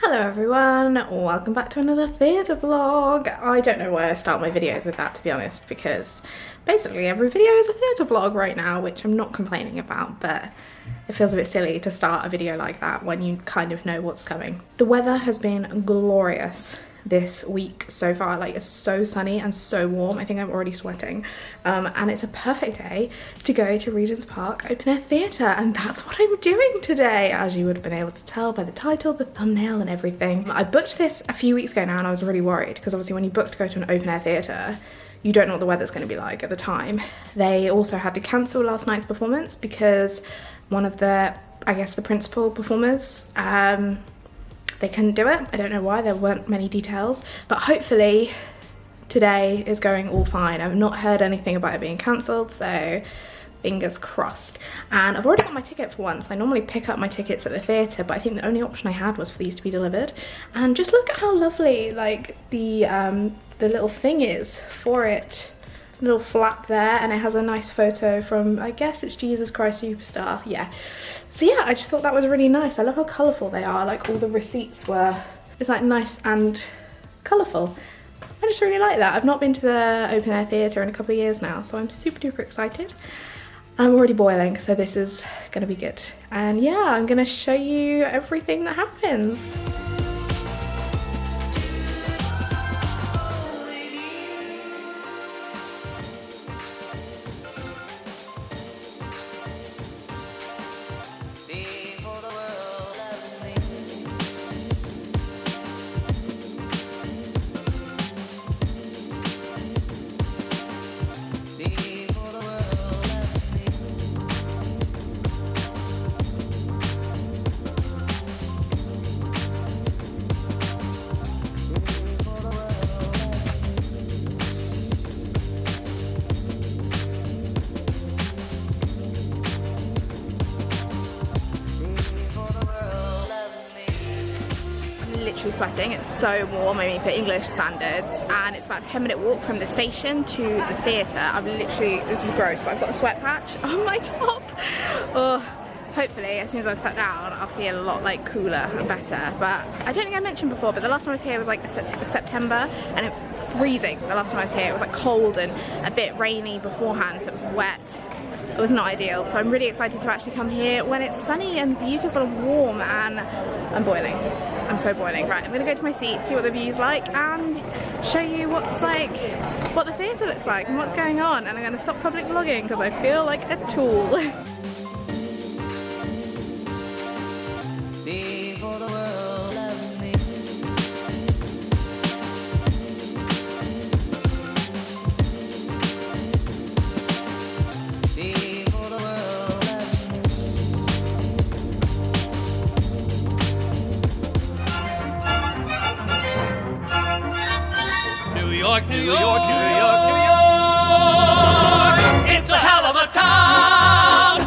Hello everyone, welcome back to another theatre vlog. I don't know where I start my videos with that, to be honest, because basically every video is a theatre vlog right now, which I'm not complaining about, but it feels a bit silly to start a video like that when you kind of know what's coming. The weather has been glorious this week so far. Like, it's so sunny and so warm. I think I'm already sweating, and it's a perfect day to go to Regent's Park Open Air Theatre, and that's what I'm doing today, as you would have been able to tell by the title, the thumbnail and everything. I booked this a few weeks ago now and I was really worried because obviously when you book to go to an open air theatre, you don't know what the weather's going to be like at the time. They also had to cancel last night's performance because one of the, I guess the principal performers, they couldn't do it. I don't know why, there weren't many details, but hopefully today is going all fine. I've not heard anything about it being cancelled, so fingers crossed. And I've already got my ticket for once. I normally pick up my tickets at the theatre, but I think the only option I had was for these to be delivered. And just look at how lovely like the little thing is for it. Little flap there, and it has a nice photo from, I guess it's Jesus Christ Superstar. Yeah, so yeah, I just thought that was really nice. I love how colourful they are. Like, all the receipts were, it's like nice and colourful. I just really like that. I've not been to the open air theatre in a couple of years now, so I'm super duper excited. I'm already boiling, so this is gonna be good. And yeah, I'm gonna show you everything that happens. Literally sweating. It's so warm, I mean, for English standards, and it's about a 10-minute walk from the station to the theatre. I've literally, this is gross, but I've got a sweat patch on my top. Oh, hopefully as soon as I've sat down I'll feel a lot like cooler and better. But I don't think I mentioned before, but the last time I was here was like September, and it was freezing the last time I was here. It was like cold and a bit rainy beforehand, so it was wet. It was not ideal, so I'm really excited to actually come here when it's sunny and beautiful and warm, and I'm boiling. I'm so boiling. Right, I'm gonna go to my seat, see what the view's like, and show you what's like, what the theatre looks like and what's going on. And I'm gonna stop public vlogging because I feel like a tool. Before the world loves me. Before the world loves me. New York, New York, New York, New York. It's a hell of a town.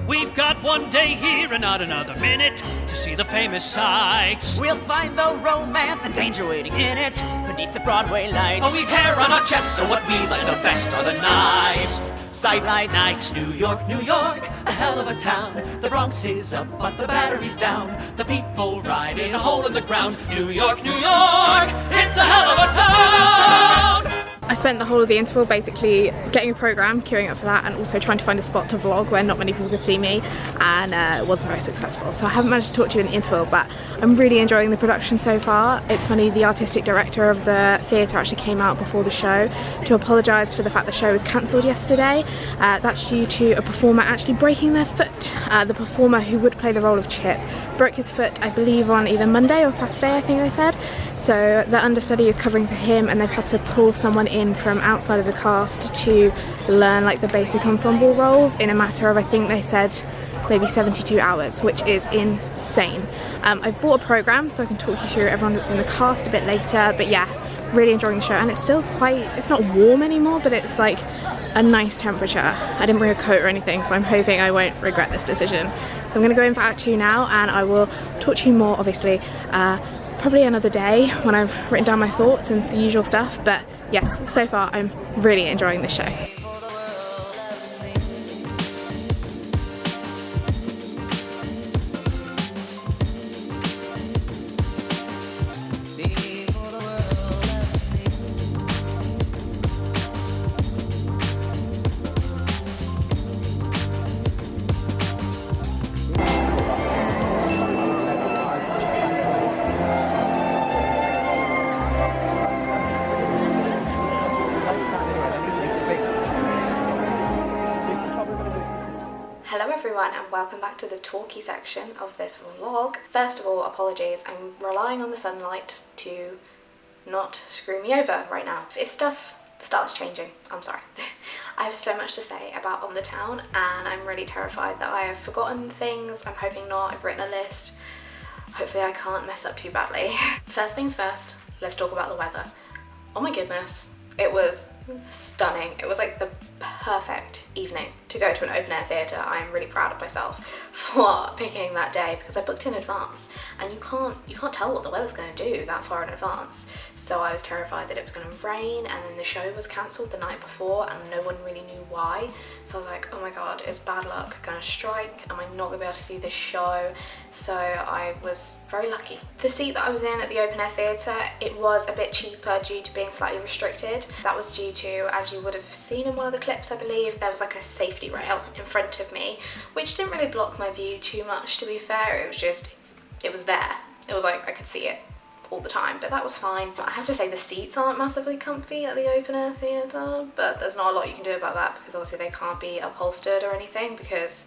We've got one day here and not another minute to see the famous sights. We'll find the romance and danger waiting in it beneath the Broadway lights. Oh, we've hair on our chests, so what we like the best are the nights. Sight lights. Nights, New York, New York, a hell of a town. The Bronx is up, but the Battery's down. The people ride in a hole in the ground. New York, New York, it's a hell of a town. I spent the whole of the interval basically getting a programme, queuing up for that, and also trying to find a spot to vlog where not many people could see me, and it wasn't very successful. So I haven't managed to talk to you in the interval, but I'm really enjoying the production so far. It's funny, the artistic director of the theatre actually came out before the show to apologise for the fact the show was cancelled yesterday. That's due to a performer actually breaking their foot. The performer who would play the role of Chip broke his foot, I believe, on either Monday or Saturday, I think they said. So the understudy is covering for him, and they've had to pull someone in from outside of the cast to learn like the basic ensemble roles in a matter of, I think they said, maybe 72 hours, which is insane. I've bought a programme so I can talk you through everyone that's in the cast a bit later, but yeah, really enjoying the show. And it's still quite, it's not warm anymore, but it's like a nice temperature. I didn't bring a coat or anything, so I'm hoping I won't regret this decision. So I'm going to go in for Act 2 now, and I will talk to you more, obviously, probably another day when I've written down my thoughts and the usual stuff. But yes, so far I'm really enjoying the show. everyone and welcome back to the talky section of this vlog. First of all, apologies, I'm relying on the sunlight to not screw me over right now. If stuff starts changing, I'm sorry. I have so much to say about On the Town and I'm really terrified that I have forgotten things. I'm hoping not. I've written a list. Hopefully I can't mess up too badly. First things first, let's talk about the weather. Oh my goodness, it was stunning. It was like the perfect evening to go to an open air theatre. I'm really proud of myself for picking that day because I booked in advance and you can't tell what the weather's going to do that far in advance. So I was terrified that it was going to rain, and then the show was cancelled the night before and no one really knew why. So I was like, oh my god, is bad luck going to strike? Am I not going to be able to see this show? So I was very lucky. The seat that I was in at the open air theatre, it was a bit cheaper due to being slightly restricted. That was due to, as you would have seen in one of the clips I believe, there was like a safety rail in front of me, which didn't really block my view too much, to be fair. It was just, it was there. It was like I could see it all the time, but that was fine. I have to say the seats aren't massively comfy at the open air theatre, but there's not a lot you can do about that because obviously they can't be upholstered or anything because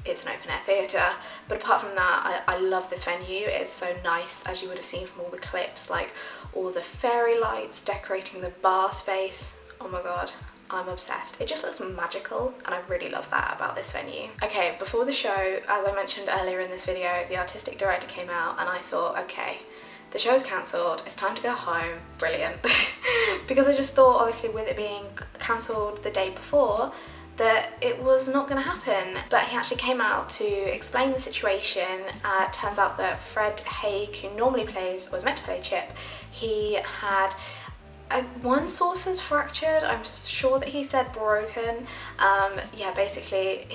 it's an open air theatre. But apart from that, I love this venue. It's so nice, as you would have seen from all the clips, like all the fairy lights decorating the bar space. Oh my god, I'm obsessed. It just looks magical and I really love that about this venue. Okay, before the show, as I mentioned earlier in this video, the artistic director came out and I thought, okay, the show's cancelled, it's time to go home. Brilliant. Because I just thought, obviously with it being cancelled the day before, that it was not going to happen. But he actually came out to explain the situation. Turns out that Fred Haig, who normally plays, was meant to play Chip, he had one saucer's fractured. I'm sure that he said broken. Yeah, basically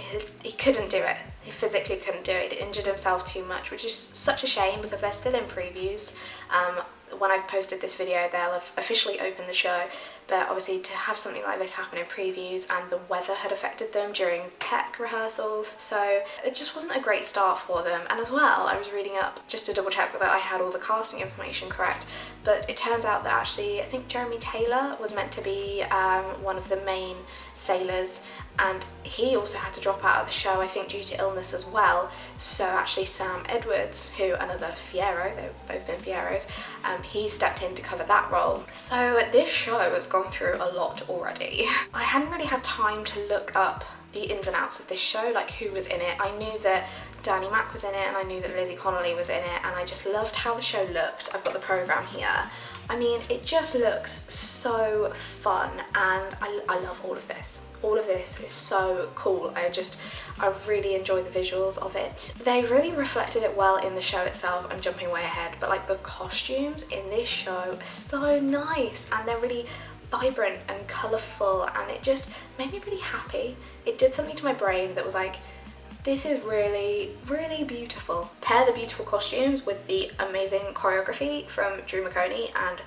he couldn't do it. He physically couldn't do it. He injured himself too much, which is such a shame because they're still in previews. When I posted this video, they'll have officially opened the show, but obviously to have something like this happen in previews, and the weather had affected them during tech rehearsals, so it just wasn't a great start for them. And as well, I was reading up just to double check that I had all the casting information correct, but it turns out that actually I think Jeremy Taylor was meant to be one of the main sailors, and he also had to drop out of the show, I think due to illness as well. So actually Sam Edwards, who another Fierro, they've both been Fieros, he stepped in to cover that role. So this show has gone through a lot already. I hadn't really had time to look up the ins and outs of this show, like who was in it. I knew that Danny Mac was in it and I knew that Lizzie Connolly was in it, and I just loved how the show looked. I've got the programme here. I mean, it just looks so fun and I love all of this. All of this is so cool. I really enjoy the visuals of it. They really reflected it well in the show itself. I'm jumping way ahead, but like the costumes in this show are so nice and they're really vibrant and colourful, and it just made me really happy. It did something to my brain that was like, this is really, really beautiful. Pair the beautiful costumes with the amazing choreography from Drew McConey, and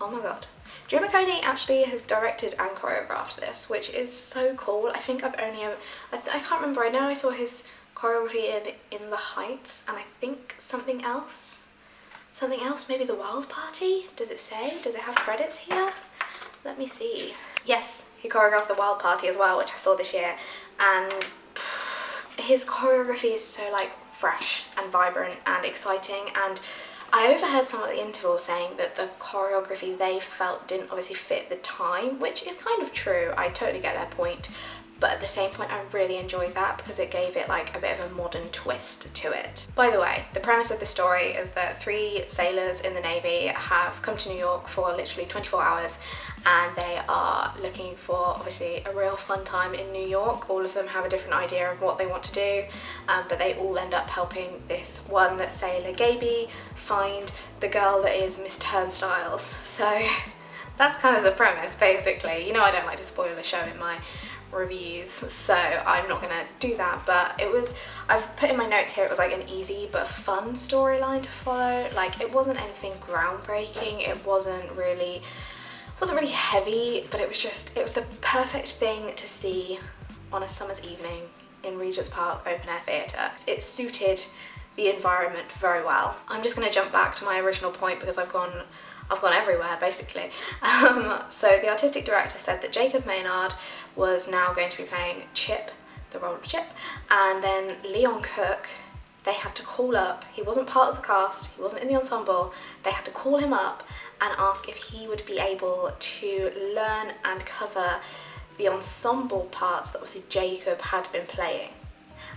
oh my god. Drew McConey actually has directed and choreographed this, which is so cool. I think I can't remember, I know I saw his choreography in The Heights, and I think something else, maybe The Wild Party? Does it say? Does it have credits here? Let me see. Yes, he choreographed The Wild Party as well, which I saw this year, and his choreography is so like fresh and vibrant and exciting. And I overheard someone at the interval saying that the choreography they felt didn't obviously fit the time, which is kind of true. I totally get their point, but at the same point I really enjoyed that because it gave it like a bit of a modern twist to it. By the way, the premise of the story is that 3 sailors in the Navy have come to New York for literally 24 hours and they are looking for obviously a real fun time in New York. All of them have a different idea of what they want to do, but they all end up helping this one sailor, Gaby, find the girl that is Miss Turnstiles. So that's kind of the premise basically. You know, I don't like to spoil a show in my reviews, so I'm not gonna do that, but it was, I've put in my notes here, it was like an easy but fun storyline to follow. Like, it wasn't anything groundbreaking, it wasn't really heavy, but it was the perfect thing to see on a summer's evening in Regent's Park open air theatre. It suited the environment very well. I'm just gonna jump back to my original point because I've gone everywhere basically. So the artistic director said that Jacob Maynard was now going to be playing Chip, the role of Chip, and then Leon Cook, they had to call up, he wasn't part of the cast, he wasn't in the ensemble, they had to call him up and ask if he would be able to learn and cover the ensemble parts that obviously Jacob had been playing.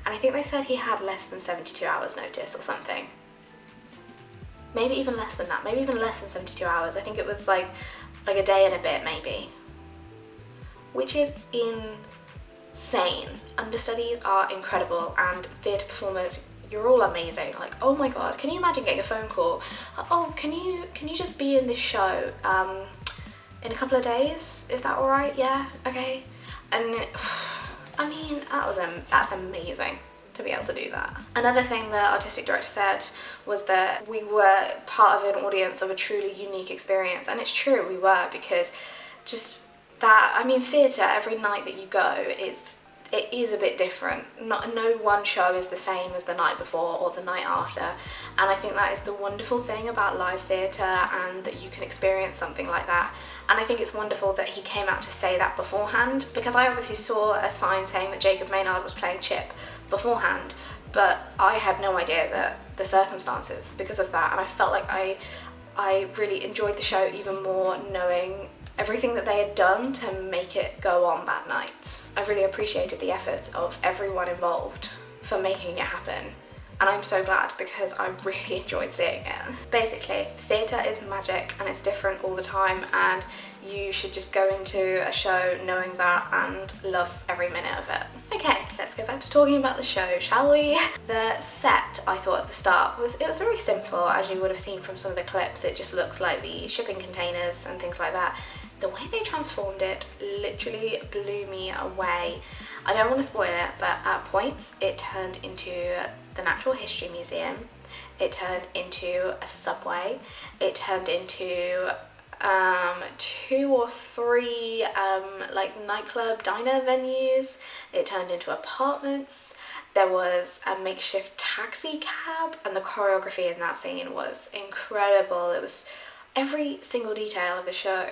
And I think they said he had less than 72 hours notice or something. Maybe even less than that, maybe even less than 72 hours. I think it was like a day and a bit maybe. Which is insane. Understudies are incredible, and theatre performers, you're all amazing. Like, oh my god, can you imagine getting a phone call? Oh, can you just be in this show in a couple of days? Is that alright? Yeah, okay. And I mean, that's amazing to be able to do that. Another thing the artistic director said was that we were part of an audience of a truly unique experience, and it's true, we were, because just that, I mean, theatre, every night that you go, it is a bit different. No one show is the same as the night before or the night after, and I think that is the wonderful thing about live theatre, and that you can experience something like that. And I think it's wonderful that he came out to say that beforehand, because I obviously saw a sign saying that Jacob Maynard was playing Chip beforehand, but I had no idea that the circumstances because of that, and I felt like I really enjoyed the show even more knowing everything that they had done to make it go on that night. I really appreciated the efforts of everyone involved for making it happen, and I'm so glad because I really enjoyed seeing it. Basically, theatre is magic and it's different all the time, and you should just go into a show knowing that and love every minute of it. Okay, let's go back to talking about the show, shall we? The set, I thought at the start, was very simple, as you would have seen from some of the clips. It just looks like the shipping containers and things like that. The way they transformed it literally blew me away. I don't want to spoil it, but at points it turned into the Natural History Museum, it turned into a subway, it turned into 2 or 3 like nightclub diner venues, it turned into apartments, there was a makeshift taxi cab, and the choreography in that scene was incredible. It was every single detail of the show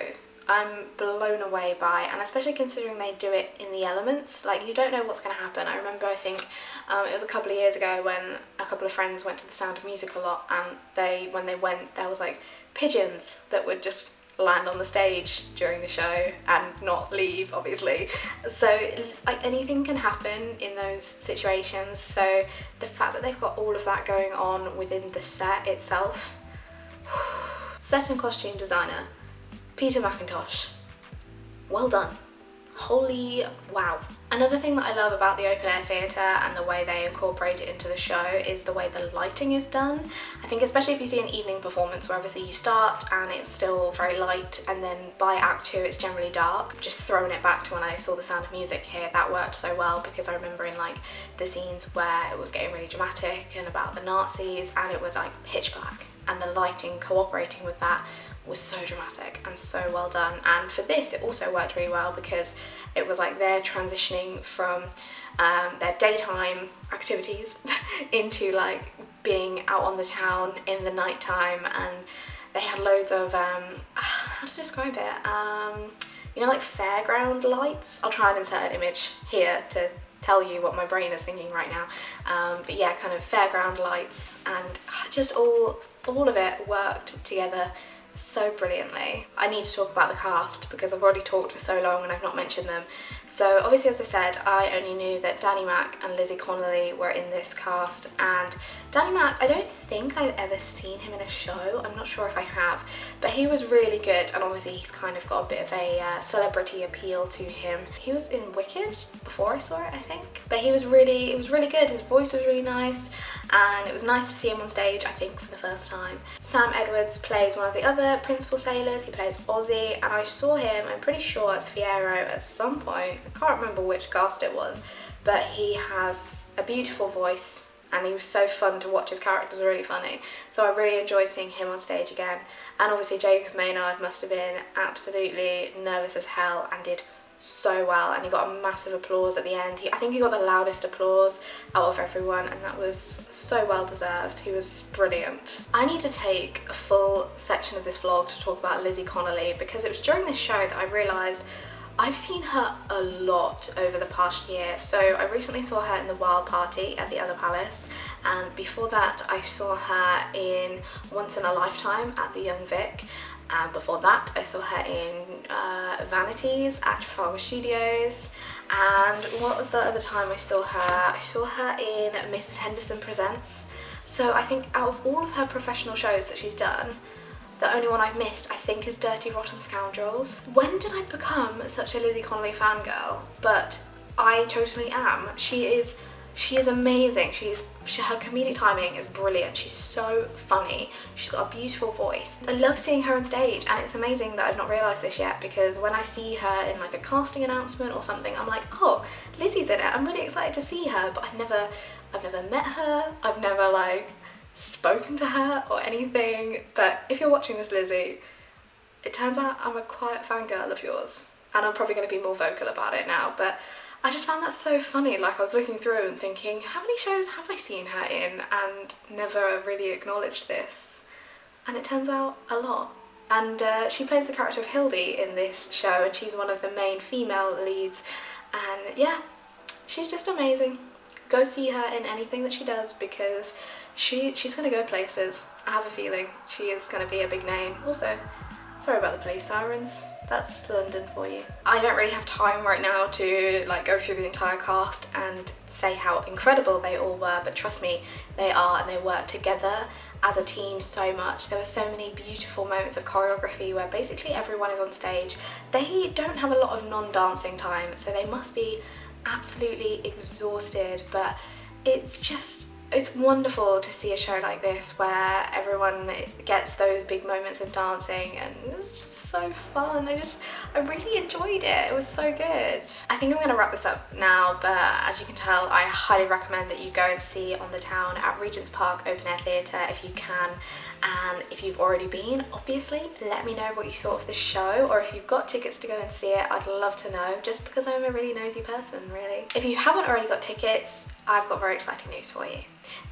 I'm blown away by, and especially considering they do it in the elements. Like, you don't know what's going to happen. I remember, I think it was a couple of years ago when a couple of friends went to the Sound of Music a lot, and when they went, there was like pigeons that would just land on the stage during the show and not leave, obviously. So like, anything can happen in those situations, so the fact that they've got all of that going on within the set itself. Set and costume designer Peter McIntosh, well done. Holy wow. Another thing that I love about the open air theatre and the way they incorporate it into the show is the way the lighting is done. I think especially if you see an evening performance where obviously you start and it's still very light, and then by act 2 it's generally dark. Just throwing it back to when I saw the Sound of Music here, that worked so well, because I remember in like the scenes where it was getting really dramatic and about the Nazis and it was like pitch black, and the lighting cooperating with that was so dramatic and so well done. And for this it also worked really well because it was like they're transitioning from their daytime activities into like being out on the town in the nighttime, and they had loads of how to describe it, you know, like fairground lights. I'll try and insert an image here to tell you what my brain is thinking right now, but yeah, kind of fairground lights, and just all of it worked together so brilliantly. I need to talk about the cast because I've already talked for so long and I've not mentioned them. So obviously, as I said, I only knew that Danny Mac and Lizzie Connolly were in this cast, and Danny Mac, I don't think I've ever seen him in a show, I'm not sure if I have, but he was really good, and obviously he's kind of got a bit of a celebrity appeal to him. He was in Wicked before I saw it, I think, but it was really good. His voice was really nice, and it was nice to see him on stage, I think, for the first time. Sam Edwards plays one of the other principal sailors. He plays Ozzy, and I saw him, I'm pretty sure, as Fierro at some point. I can't remember which cast it was, but he has a beautiful voice and he was so fun to watch. His character's really funny, so I really enjoyed seeing him on stage again. And obviously Jacob Maynard must have been absolutely nervous as hell and did so well, and he got a massive applause at the end. I think he got the loudest applause out of everyone, and that was so well deserved. He was brilliant. I need to take a full section of this vlog to talk about Lizzie Connolly, because it was during this show that I realised I've seen her a lot over the past year. So I recently saw her in the Wild Party at the Other Palace, and before that I saw her in Once in a Lifetime at the Young Vic, and before that I saw her in Vanities at Trafalgar Studios. And what was the other time I saw her? I saw her in Mrs. Henderson Presents. So I think out of all of her professional shows that she's done, the only one I've missed, I think, is Dirty Rotten Scoundrels. When did I become such a Lizzie Connolly fangirl? But I totally am. She is amazing. Her comedic timing is brilliant. She's so funny. She's got a beautiful voice. I love seeing her on stage, and it's amazing that I've not realised this yet, because when I see her in like a casting announcement or something, I'm like, oh, Lizzie's in it. I'm really excited to see her, but I've never met her. I've never like spoken to her or anything. But if you're watching this, Lizzie, it turns out I'm a quiet fangirl of yours, and I'm probably going to be more vocal about it now, but I just found that so funny. Like, I was looking through and thinking, how many shows have I seen her in and never really acknowledged this? And it turns out a lot. And she plays the character of Hildy in this show, and she's one of the main female leads, and yeah, she's just amazing. Go see her in anything that she does, because she's going to go places. I have a feeling she is going to be a big name. Also, sorry about the police sirens. That's London for you. I don't really have time right now to like go through the entire cast and say how incredible they all were, but trust me, they are, and they work together as a team so much. There were so many beautiful moments of choreography where basically everyone is on stage. They don't have a lot of non-dancing time, so they must be absolutely exhausted, but it's wonderful to see a show like this where everyone gets those big moments of dancing, and it's just so fun. I really enjoyed it. It was so good. I think I'm going to wrap this up now, but as you can tell, I highly recommend that you go and see On the Town at Regent's Park Open Air Theatre if you can. And if you've already been, obviously let me know what you thought of the show, or if you've got tickets to go and see it, I'd love to know, just because I'm a really nosy person, really. If you haven't already got tickets, I've got very exciting news for you.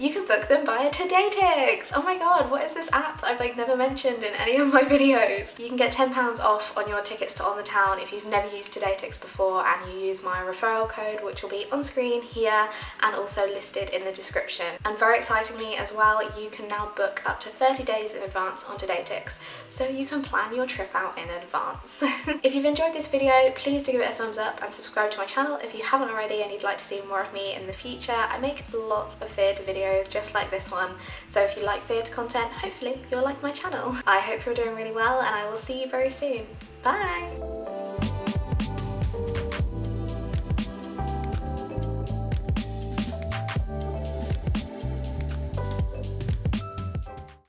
You can book them via TodayTix. Oh my god, what is this app that I've like never mentioned in any of my videos? You can get £10 off on your tickets to On the Town if you've never used TodayTix before, and you use my referral code, which will be on screen here and also listed in the description. And very excitingly as well, you can now book up to 30 days in advance on TodayTix, so you can plan your trip out in advance. If you've enjoyed this video, please do give it a thumbs up and subscribe to my channel if you haven't already and you'd like to see more of me in the future. I make lots of theatre videos just like this one, so if you like theatre content, hopefully you'll like my channel. I hope you're doing really well, and I will see you very soon. Bye!